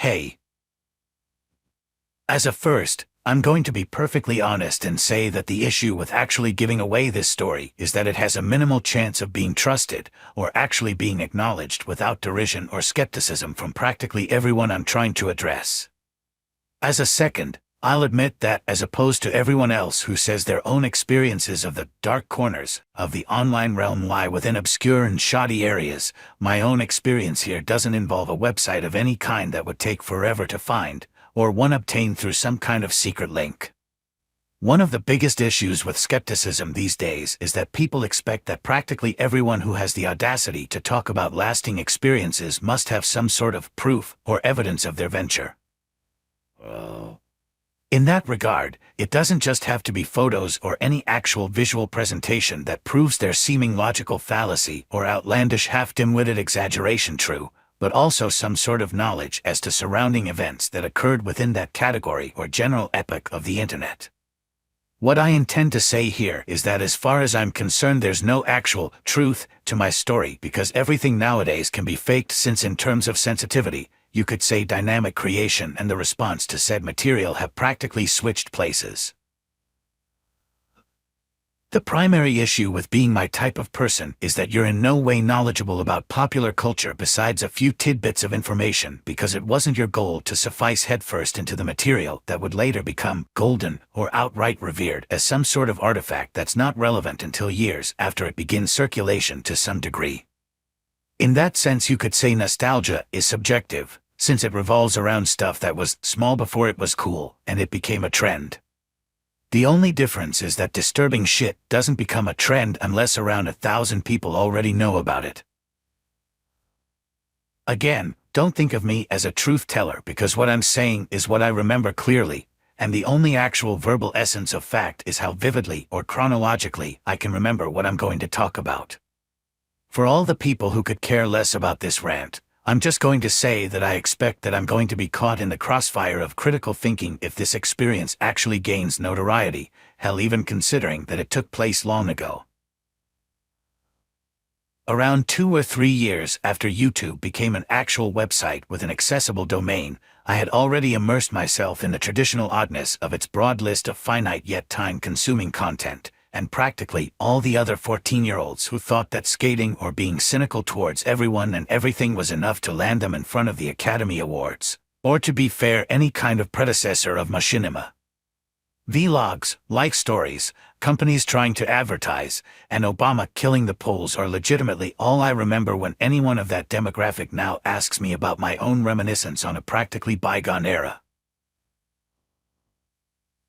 Hey. As a first, I'm going to be perfectly honest and say that the issue with actually giving away this story is that it has a minimal chance of being trusted, or actually being acknowledged without derision or skepticism from practically everyone I'm trying to address. As a second, I'll admit that, as opposed to everyone else who says their own experiences of the dark corners of the online realm lie within obscure and shoddy areas, my own experience here doesn't involve a website of any kind that would take forever to find, or one obtained through some kind of secret link. One of the biggest issues with skepticism these days is that people expect that practically everyone who has the audacity to talk about lasting experiences must have some sort of proof or evidence of their venture. In that regard, it doesn't just have to be photos or any actual visual presentation that proves their seeming logical fallacy or outlandish half-dim-witted exaggeration true, but also some sort of knowledge as to surrounding events that occurred within that category or general epoch of the internet. What I intend to say here is that as far as I'm concerned, there's no actual truth to my story, because everything nowadays can be faked, since in terms of sensitivity, you could say dynamic creation and the response to said material have practically switched places. The primary issue with being my type of person is that you're in no way knowledgeable about popular culture besides a few tidbits of information, because it wasn't your goal to suffice headfirst into the material that would later become golden or outright revered as some sort of artifact that's not relevant until years after it begins circulation to some degree. In that sense, you could say nostalgia is subjective, since it revolves around stuff that was small before it was cool and it became a trend. The only difference is that disturbing shit doesn't become a trend unless around 1,000 people already know about it. Again, don't think of me as a truth teller, because what I'm saying is what I remember clearly, and the only actual verbal essence of fact is how vividly or chronologically I can remember what I'm going to talk about. For all the people who could care less about this rant, I'm just going to say that I expect that I'm going to be caught in the crossfire of critical thinking if this experience actually gains notoriety, hell, even considering that it took place long ago. Around 2 or 3 years after YouTube became an actual website with an accessible domain, I had already immersed myself in the traditional oddness of its broad list of finite yet time-consuming content, and practically all the other 14-year-olds who thought that skating or being cynical towards everyone and everything was enough to land them in front of the Academy Awards, or, to be fair, any kind of predecessor of machinima. Vlogs, like stories, companies trying to advertise, and Obama killing the polls are legitimately all I remember when anyone of that demographic now asks me about my own reminiscence on a practically bygone era.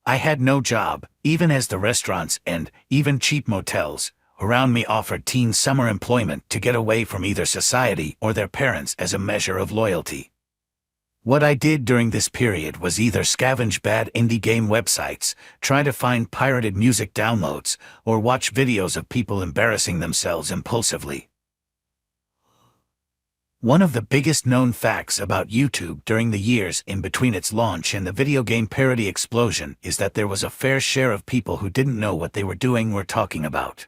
I had no job, even as the restaurants and even cheap motels around me offered teens summer employment to get away from either society or their parents as a measure of loyalty. What I did during this period was either scavenge bad indie game websites, try to find pirated music downloads, or watch videos of people embarrassing themselves impulsively. One of the biggest known facts about YouTube during the years in between its launch and the video game parody explosion is that there was a fair share of people who didn't know what they were doing or talking about.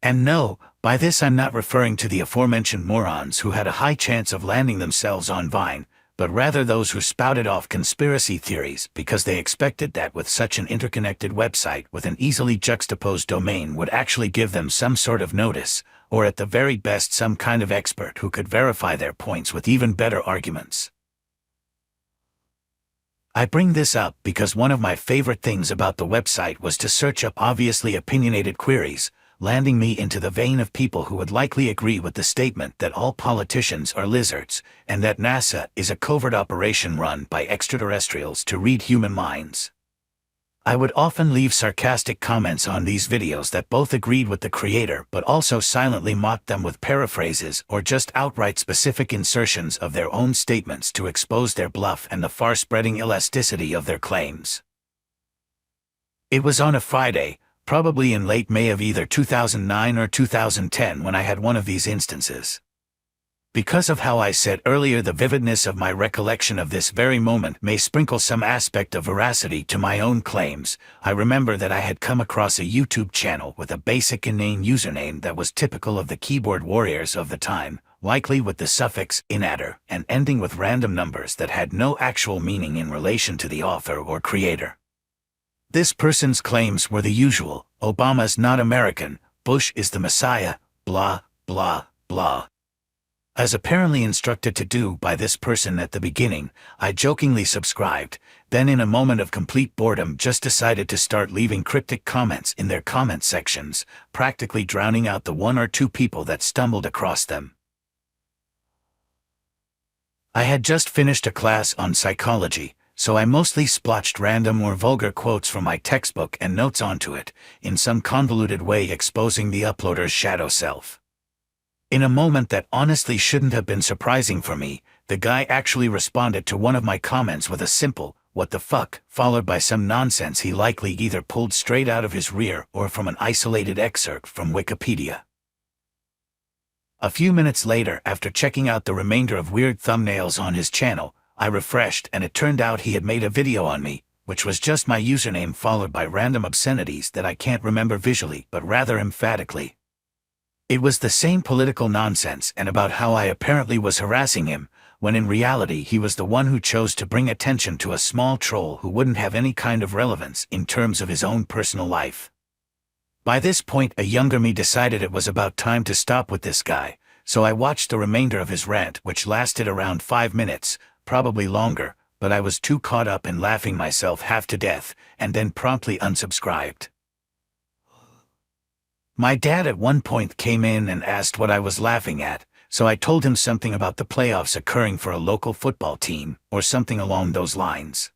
And no, by this I'm not referring to the aforementioned morons who had a high chance of landing themselves on Vine, but rather those who spouted off conspiracy theories because they expected that with such an interconnected website with an easily juxtaposed domain would actually give them some sort of notice, or at the very best some kind of expert who could verify their points with even better arguments. I bring this up because one of my favorite things about the website was to search up obviously opinionated queries, landing me into the vein of people who would likely agree with the statement that all politicians are lizards, and that NASA is a covert operation run by extraterrestrials to read human minds. I would often leave sarcastic comments on these videos that both agreed with the creator but also silently mocked them with paraphrases or just outright specific insertions of their own statements to expose their bluff and the far-spreading elasticity of their claims. It was on a Friday, probably in late May of either 2009 or 2010, when I had one of these instances. Because of how I said earlier, the vividness of my recollection of this very moment may sprinkle some aspect of veracity to my own claims. I remember that I had come across a YouTube channel with a basic inane username that was typical of the keyboard warriors of the time, likely with the suffix inatter, and ending with random numbers that had no actual meaning in relation to the author or creator. This person's claims were the usual: Obama's not American, Bush is the Messiah, blah, blah, blah. As apparently instructed to do by this person at the beginning, I jokingly subscribed, then in a moment of complete boredom just decided to start leaving cryptic comments in their comment sections, practically drowning out the one or two people that stumbled across them. I had just finished a class on psychology, so I mostly splotched random or vulgar quotes from my textbook and notes onto it, in some convoluted way exposing the uploader's shadow self. In a moment that honestly shouldn't have been surprising for me, the guy actually responded to one of my comments with a simple, "What the fuck?" followed by some nonsense he likely either pulled straight out of his rear or from an isolated excerpt from Wikipedia. A few minutes later, after checking out the remainder of weird thumbnails on his channel, I refreshed and it turned out he had made a video on me, which was just my username followed by random obscenities that I can't remember visually but rather emphatically. It was the same political nonsense and about how I apparently was harassing him, when in reality he was the one who chose to bring attention to a small troll who wouldn't have any kind of relevance in terms of his own personal life. By this point, a younger me decided it was about time to stop with this guy, so I watched the remainder of his rant, which lasted around 5 minutes, probably longer, but I was too caught up in laughing myself half to death, and then promptly unsubscribed. My dad at one point came in and asked what I was laughing at, so I told him something about the playoffs occurring for a local football team, or something along those lines.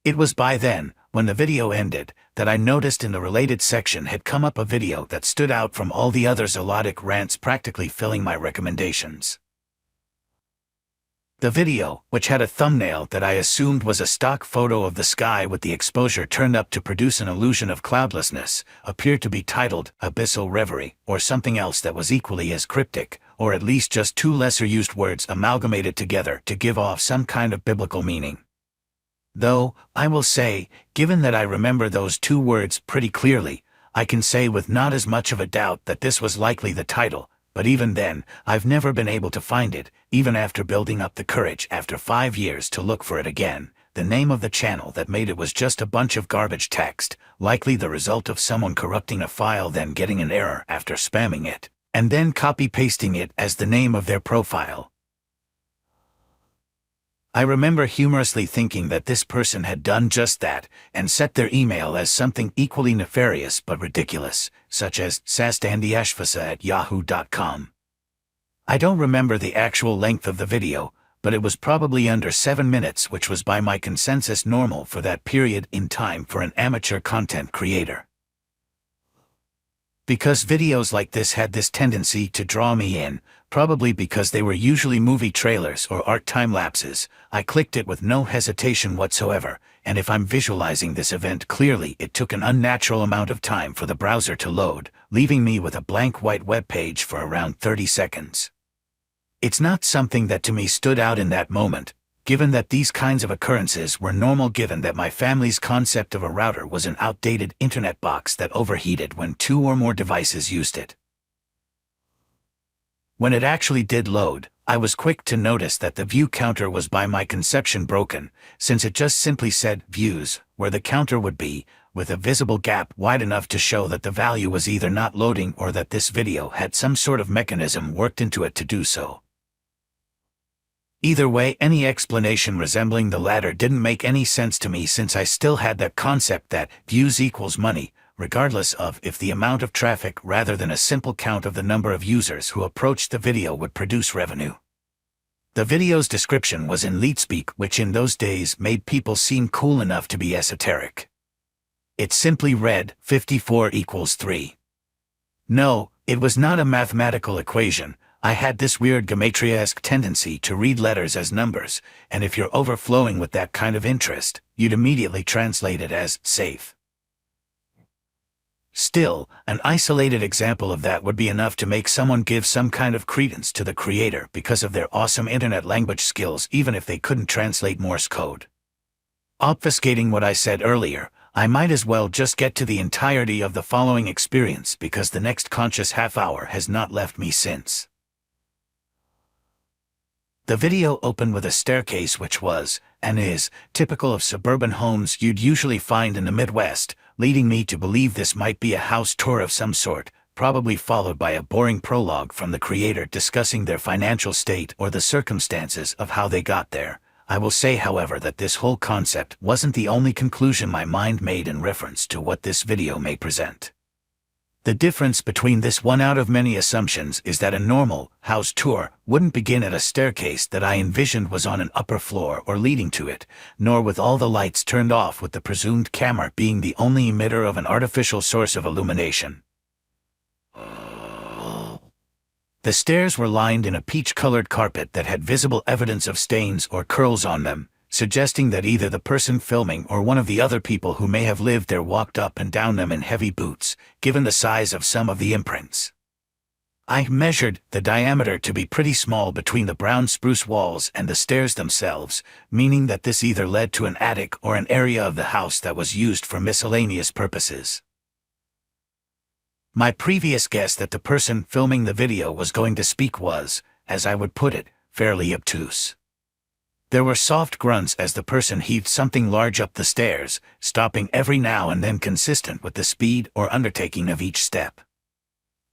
It was by then, when the video ended, that I noticed in the related section had come up a video that stood out from all the others: elotic rants practically filling my recommendations. The video, which had a thumbnail that I assumed was a stock photo of the sky with the exposure turned up to produce an illusion of cloudlessness, appeared to be titled Abyssal Reverie, or something else that was equally as cryptic, or at least just two lesser-used words amalgamated together to give off some kind of biblical meaning. Though, I will say, given that I remember those two words pretty clearly, I can say with not as much of a doubt that this was likely the title. But even then, I've never been able to find it, even after building up the courage after 5 years to look for it again. The name of the channel that made it was just a bunch of garbage text, likely the result of someone corrupting a file then getting an error after spamming it, and then copy-pasting it as the name of their profile. I remember humorously thinking that this person had done just that, and set their email as something equally nefarious but ridiculous, such as sastandyashvasa@yahoo.com. I don't remember the actual length of the video, but it was probably under 7 minutes, which was by my consensus normal for that period in time for an amateur content creator. Because videos like this had this tendency to draw me in, probably because they were usually movie trailers or art time-lapses, I clicked it with no hesitation whatsoever, and if I'm visualizing this event clearly, it took an unnatural amount of time for the browser to load, leaving me with a blank white web page for around 30 seconds. It's not something that to me stood out in that moment, given that these kinds of occurrences were normal, given that my family's concept of a router was an outdated internet box that overheated when 2 or more devices used it. When it actually did load, I was quick to notice that the view counter was by my conception broken, since it just simply said views, where the counter would be, with a visible gap wide enough to show that the value was either not loading or that this video had some sort of mechanism worked into it to do so. Either way, any explanation resembling the latter didn't make any sense to me, since I still had that concept that views equals money, regardless of if the amount of traffic rather than a simple count of the number of users who approached the video would produce revenue. The video's description was in LeetSpeak, which in those days made people seem cool enough to be esoteric. It simply read, 54 equals 3. No, it was not a mathematical equation. I had this weird gematria-esque tendency to read letters as numbers, and if you're overflowing with that kind of interest, you'd immediately translate it as safe. Still, an isolated example of that would be enough to make someone give some kind of credence to the creator because of their awesome internet language skills, even if they couldn't translate Morse code. Obfuscating what I said earlier, I might as well just get to the entirety of the following experience, because the next conscious half hour has not left me since. The video opened with a staircase which was, and is, typical of suburban homes you'd usually find in the Midwest, leading me to believe this might be a house tour of some sort, probably followed by a boring prologue from the creator discussing their financial state or the circumstances of how they got there. I will say, however, that this whole concept wasn't the only conclusion my mind made in reference to what this video may present. The difference between this one out of many assumptions is that a normal house tour wouldn't begin at a staircase that I envisioned was on an upper floor or leading to it, nor with all the lights turned off, with the presumed camera being the only emitter of an artificial source of illumination. The stairs were lined in a peach-colored carpet that had visible evidence of stains or curls on them, suggesting that either the person filming or one of the other people who may have lived there walked up and down them in heavy boots, given the size of some of the imprints. I measured the diameter to be pretty small between the brown spruce walls and the stairs themselves, meaning that this either led to an attic or an area of the house that was used for miscellaneous purposes. My previous guess that the person filming the video was going to speak was, as I would put it, fairly obtuse. There were soft grunts as the person heaved something large up the stairs, stopping every now and then consistent with the speed or undertaking of each step.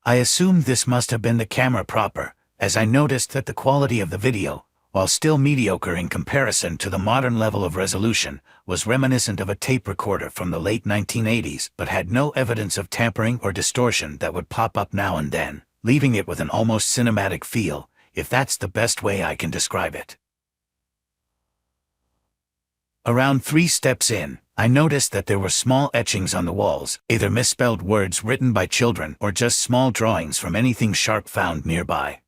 I assumed this must have been the camera proper, as I noticed that the quality of the video, while still mediocre in comparison to the modern level of resolution, was reminiscent of a tape recorder from the late 1980s, but had no evidence of tampering or distortion that would pop up now and then, leaving it with an almost cinematic feel, if that's the best way I can describe it. Around 3 steps in, I noticed that there were small etchings on the walls, either misspelled words written by children or just small drawings from anything sharp found nearby.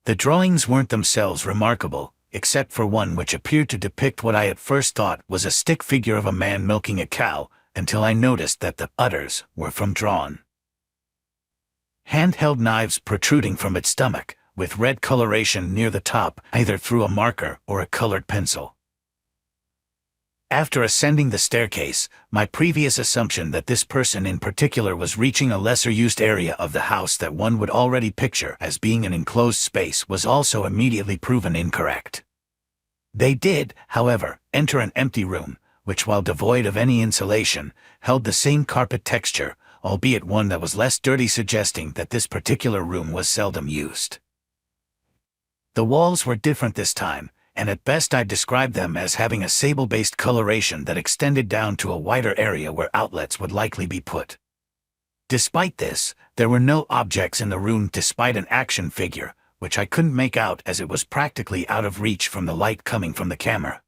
The drawings weren't themselves remarkable, except for one which appeared to depict what I at first thought was a stick figure of a man milking a cow, until I noticed that the others were from drawn handheld knives protruding from its stomach, with red coloration near the top, either through a marker or a colored pencil. After ascending the staircase, my previous assumption that this person in particular was reaching a lesser-used area of the house that one would already picture as being an enclosed space was also immediately proven incorrect. They did, however, enter an empty room, which, while devoid of any insulation, held the same carpet texture, albeit one that was less dirty, suggesting that this particular room was seldom used. The walls were different this time, and at best I'd describe them as having a sable-based coloration that extended down to a wider area where outlets would likely be put. Despite this, there were no objects in the room despite an action figure, which I couldn't make out as it was practically out of reach from the light coming from the camera.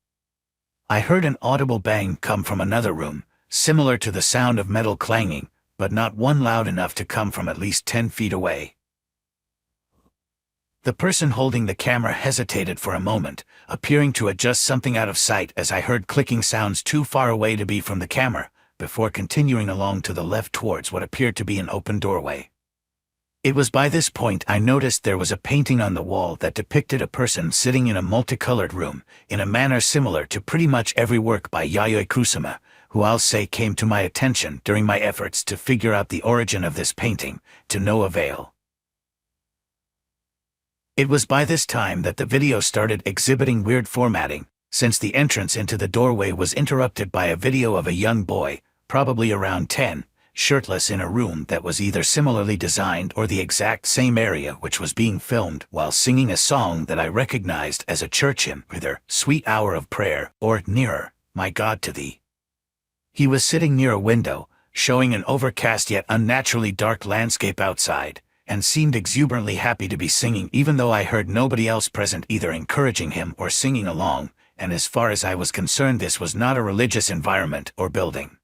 I heard an audible bang come from another room, similar to the sound of metal clanging, but not one loud enough to come from at least 10 feet away. The person holding the camera hesitated for a moment, appearing to adjust something out of sight as I heard clicking sounds too far away to be from the camera, before continuing along to the left towards what appeared to be an open doorway. It was by this point I noticed there was a painting on the wall that depicted a person sitting in a multicolored room, in a manner similar to pretty much every work by Yayoi Kusama, who I'll say came to my attention during my efforts to figure out the origin of this painting, to no avail. It was by this time that the video started exhibiting weird formatting, since the entrance into the doorway was interrupted by a video of a young boy, probably around 10, shirtless in a room that was either similarly designed or the exact same area which was being filmed, while singing a song that I recognized as a church hymn, either "Sweet Hour of Prayer" or "Nearer, My God to Thee." He was sitting near a window, showing an overcast yet unnaturally dark landscape outside, and seemed exuberantly happy to be singing, even though I heard nobody else present either encouraging him or singing along, and as far as I was concerned this was not a religious environment or building.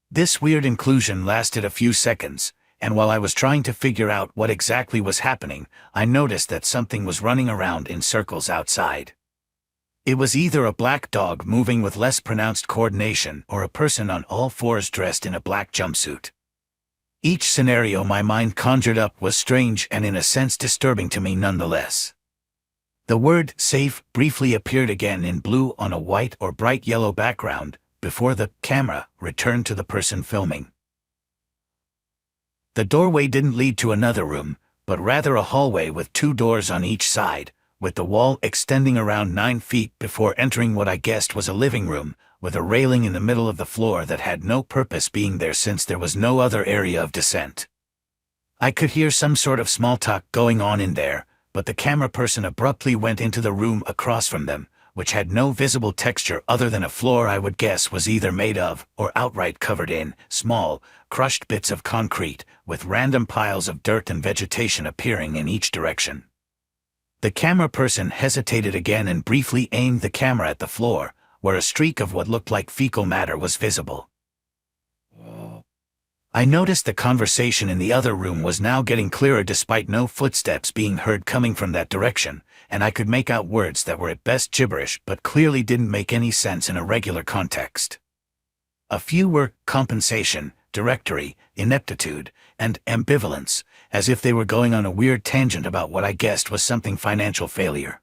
This weird inclusion lasted a few seconds, and while I was trying to figure out what exactly was happening, I noticed that something was running around in circles outside. It was either a black dog moving with less pronounced coordination or a person on all fours dressed in a black jumpsuit. Each scenario my mind conjured up was strange and in a sense disturbing to me nonetheless. The word "safe" briefly appeared again in blue on a white or bright yellow background, before the camera returned to the person filming. The doorway didn't lead to another room, but rather a hallway with 2 doors on each side, with the wall extending around 9 feet before entering what I guessed was a living room, with a railing in the middle of the floor that had no purpose being there since there was no other area of descent. I could hear some sort of small talk going on in there, but the camera person abruptly went into the room across from them, which had no visible texture other than a floor I would guess was either made of, or outright covered in, small, crushed bits of concrete, with random piles of dirt and vegetation appearing in each direction. The camera person hesitated again and briefly aimed the camera at the floor, where a streak of what looked like fecal matter was visible. I noticed the conversation in the other room was now getting clearer despite no footsteps being heard coming from that direction, and I could make out words that were at best gibberish but clearly didn't make any sense in a regular context. A few were compensation, directory, ineptitude, and ambivalence, as if they were going on a weird tangent about what I guessed was something financial failure.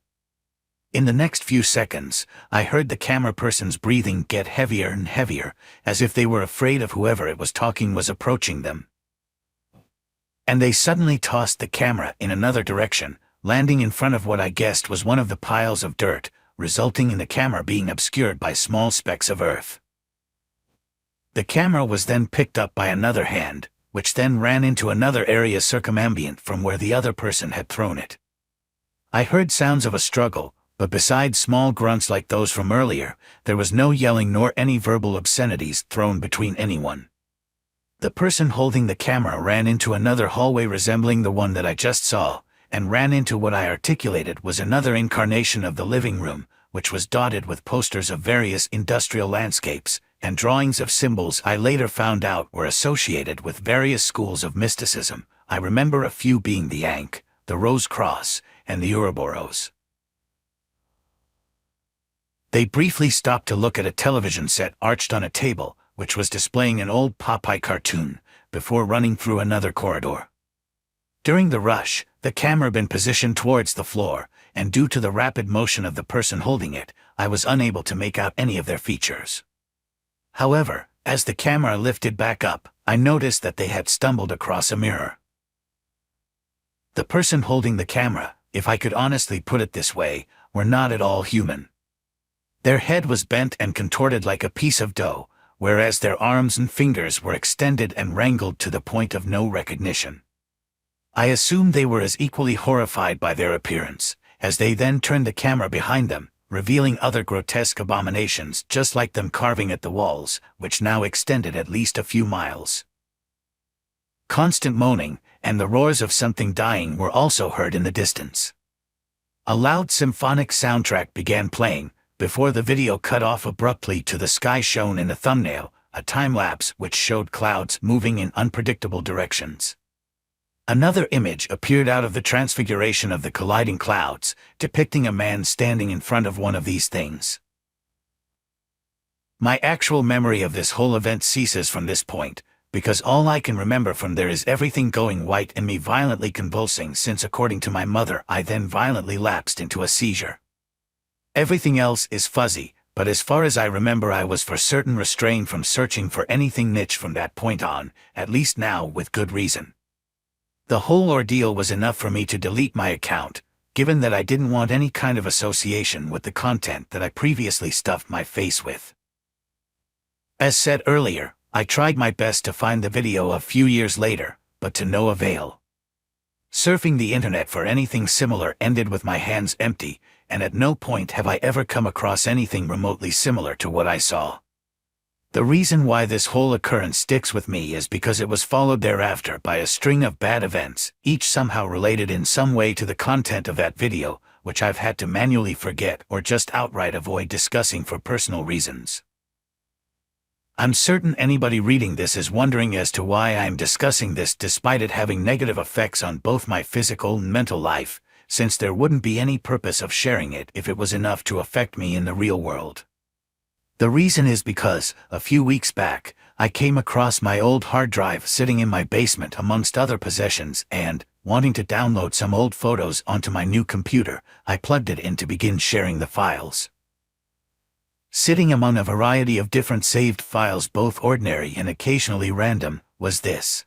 In the next few seconds, I heard the camera person's breathing get heavier and heavier, as if they were afraid of whoever it was talking was approaching them. And they suddenly tossed the camera in another direction, landing in front of what I guessed was one of the piles of dirt, resulting in the camera being obscured by small specks of earth. The camera was then picked up by another hand, which then ran into another area circumambient from where the other person had thrown it. I heard sounds of a struggle, but besides small grunts like those from earlier, there was no yelling nor any verbal obscenities thrown between anyone. The person holding the camera ran into another hallway resembling the one that I just saw, and ran into what I articulated was another incarnation of the living room, which was dotted with posters of various industrial landscapes, and drawings of symbols I later found out were associated with various schools of mysticism. I remember a few being the Ankh, the Rose Cross, and the Ouroboros. They briefly stopped to look at a television set arched on a table, which was displaying an old Popeye cartoon, before running through another corridor. During the rush, the camera been positioned towards the floor, and due to the rapid motion of the person holding it, I was unable to make out any of their features. However, as the camera lifted back up, I noticed that they had stumbled across a mirror. The person holding the camera, if I could honestly put it this way, were not at all human. Their head was bent and contorted like a piece of dough, whereas their arms and fingers were extended and wrangled to the point of no recognition. I assumed they were as equally horrified by their appearance, as they then turned the camera behind them, revealing other grotesque abominations just like them carving at the walls, which now extended at least a few miles. Constant moaning, and the roars of something dying were also heard in the distance. A loud symphonic soundtrack began playing, before the video cut off abruptly to the sky shown in the thumbnail, a time-lapse which showed clouds moving in unpredictable directions. Another image appeared out of the transfiguration of the colliding clouds, depicting a man standing in front of one of these things. My actual memory of this whole event ceases from this point, because all I can remember from there is everything going white and me violently convulsing since according to my mother I then violently lapsed into a seizure. Everything else is fuzzy, but as far as I remember I was for certain restrained from searching for anything niche from that point on, at least now with good reason. The whole ordeal was enough for me to delete my account, given that I didn't want any kind of association with the content that I previously stuffed my face with. As said earlier, I tried my best to find the video a few years later, but to no avail. Surfing the internet for anything similar ended with my hands empty, and at no point have I ever come across anything remotely similar to what I saw. The reason why this whole occurrence sticks with me is because it was followed thereafter by a string of bad events, each somehow related in some way to the content of that video, which I've had to manually forget or just outright avoid discussing for personal reasons. I'm certain anybody reading this is wondering as to why I'm discussing this despite it having negative effects on both my physical and mental life, since there wouldn't be any purpose of sharing it if it was enough to affect me in the real world. The reason is because, a few weeks back, I came across my old hard drive sitting in my basement amongst other possessions and, wanting to download some old photos onto my new computer, I plugged it in to begin sharing the files. Sitting among a variety of different saved files, both ordinary and occasionally random, was this.